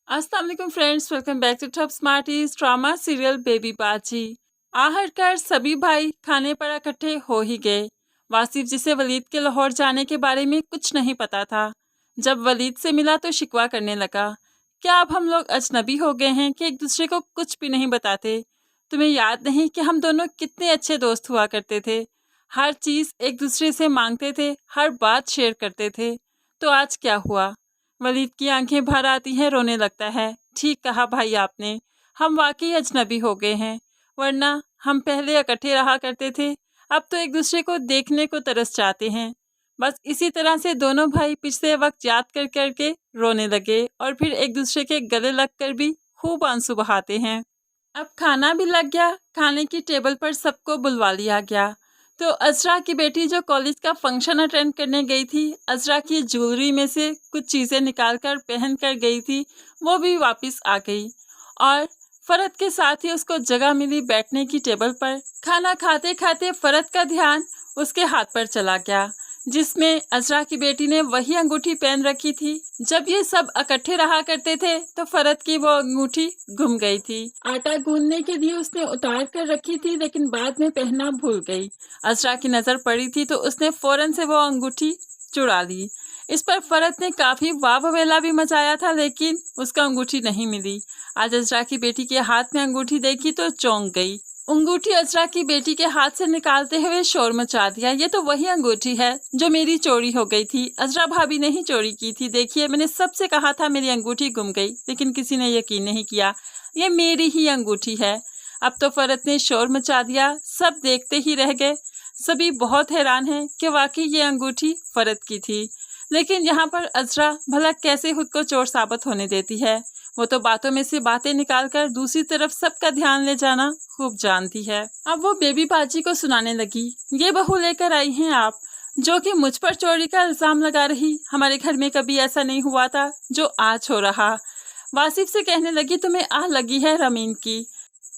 अस्सलाम वालेकुम friends, welcome back to top smarties drama serial Baby Baji. आखिरकार सभी भाई खाने पर इकट्ठे हो ही गए। वासिफ, जिसे वलीद के लाहौर जाने के बारे में कुछ नहीं पता था, जब वलीद से मिला तो शिकवा करने लगा। क्या अब हम लोग अजनबी हो गए हैं कि एक दूसरे को कुछ भी नहीं बताते? तुम्हें याद नहीं कि हम दोनों कितने अच्छे दोस्त हुआ करते थे? हर चीज़ एक दूसरे से मांगते थे, हर बात शेयर करते थे। तो आज क्या हुआ? वलीद की आंखें भर आती हैं, रोने लगता है। ठीक कहा भाई आपने, हम वाकई अजनबी हो गए हैं। वरना हम पहले इकट्ठे रहा करते थे, अब तो एक दूसरे को देखने को तरस जाते हैं। बस इसी तरह से दोनों भाई पिछले वक्त याद कर करके रोने लगे और फिर एक दूसरे के गले लगकर भी खूब आंसू बहाते हैं। अब खाना भी लग गया, खाने की टेबल पर सबको बुलवा लिया गया। तो अजरा की बेटी जो कॉलेज का फंक्शन अटेंड करने गई थी, अजरा की ज्वेलरी में से कुछ चीज़ें निकाल कर पहन कर गई थी, वो भी वापस आ गई। और फरत के साथ ही उसको जगह मिली बैठने की टेबल पर। खाना खाते खाते फरत का ध्यान उसके हाथ पर चला गया, जिसमें अजरा की बेटी ने वही अंगूठी पहन रखी थी। जब ये सब इकट्ठे रहा करते थे तो फरत की वो अंगूठी गुम गई थी। आटा गूंदने के लिए उसने उतार कर रखी थी, लेकिन बाद में पहनना भूल गई। अजरा की नज़र पड़ी थी तो उसने फौरन से वो अंगूठी चुरा ली। इस पर फरत ने काफ़ी वाह वेला भी मचाया था, लेकिन उसका अंगूठी नहीं मिली। आज अजरा की बेटी के हाथ में अंगूठी देखी तो चौंक गई। अंगूठी अजरा की बेटी के हाथ से निकालते हुए शोर मचा दिया। ये तो वही अंगूठी है जो मेरी चोरी हो गई थी। अजरा भाभी ने ही चोरी की थी। देखिए, मैंने सबसे कहा था मेरी अंगूठी गुम गई, लेकिन किसी ने यकीन नहीं किया। ये मेरी ही अंगूठी है। अब तो फरत ने शोर मचा दिया, सब देखते ही रह गए। सभी बहुत हैरान हैं कि वाकई ये अंगूठी फरत की थी। लेकिन यहाँ पर अजरा भला कैसे खुद को चोर साबित होने देती है? वो तो बातों में से बातें निकालकर दूसरी तरफ सबका ध्यान ले जाना खूब जानती है। अब वो बेबी बाजी को सुनाने लगी, ये बहू लेकर आई हैं आप, जो कि मुझ पर चोरी का इल्जाम लगा रही। हमारे घर में कभी ऐसा नहीं हुआ था जो आज हो रहा। वासिफ से कहने लगी, तुम्हें आह लगी है रमीन की,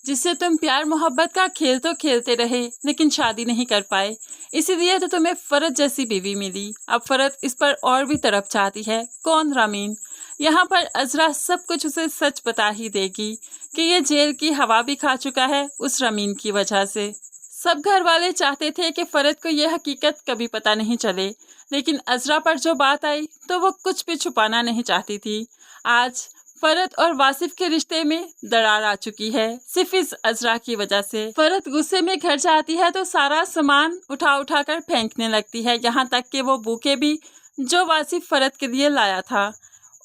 जिससे तुम प्यार मोहब्बत का खेल तो खेलते रहे लेकिन शादी नहीं कर पाए, इसीलिए तो तुम्हें फरत जैसी बीवी मिली। अब फरत इस पर और भी तड़प चाहती है। कौन? रमीन। यहाँ पर अजरा सब कुछ उसे सच बता ही देगी कि ये जेल की हवा भी खा चुका है उस रमीन की वजह से। सब घर वाले चाहते थे कि फरत को यह हकीकत कभी पता नहीं चले, लेकिन अजरा पर जो बात आई तो वो कुछ भी छुपाना नहीं चाहती थी। आज फरत और वासिफ के रिश्ते में दरार आ चुकी है, सिर्फ इस अजरा की वजह से। फरत गुस्से में घर जाती है तो सारा सामान उठा उठा कर फेंकने लगती है, यहाँ तक कि वो बुके भी जो वासिफ फरत के लिए लाया था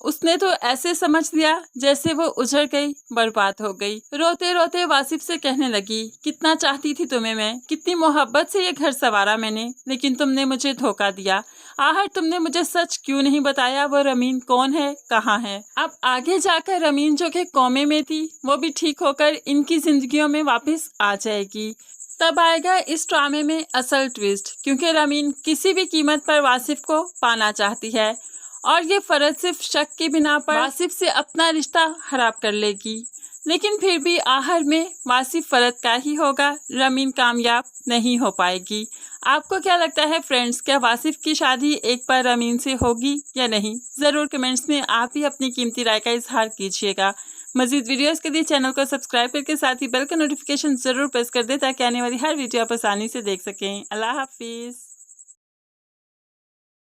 उसने तो ऐसे समझ लिया जैसे वो उजड़ गई, बर्बाद हो गई। रोते रोते वासिफ से कहने लगी, कितना चाहती थी तुम्हें मैं, कितनी मोहब्बत से ये घर संवारा मैंने, लेकिन तुमने मुझे धोखा दिया। आखिर तुमने मुझे सच क्यों नहीं बताया? वो रमीन कौन है, कहाँ है? अब आगे जाकर रमीन जो कि कोमे में थी, वो भी ठीक होकर इनकी जिंदगियों में वापस आ जाएगी। तब आएगा इस ड्रामे में असल ट्विस्ट, क्योंकि रमीन किसी भी कीमत पर वासिफ को पाना चाहती है और ये फरत सिर्फ शक की बिना पर वासिफ से अपना रिश्ता खराब कर लेगी। लेकिन फिर भी आखिर में वासिफ फरत का ही होगा, रमीन कामयाब नहीं हो पाएगी। आपको क्या लगता है फ्रेंड्स, क्या वासिफ की शादी एक बार रमीन से होगी या नहीं? ज़रूर कमेंट्स में आप ही अपनी कीमती राय का इजहार कीजिएगा। मज़ीद वीडियोस के लिए चैनल को सब्सक्राइब करके साथ ही बेल का नोटिफिकेशन ज़रूर प्रेस कर दें, ताकि आने वाली हर वीडियो आप आसानी से देख सकें। अल्लाह हाफिज़।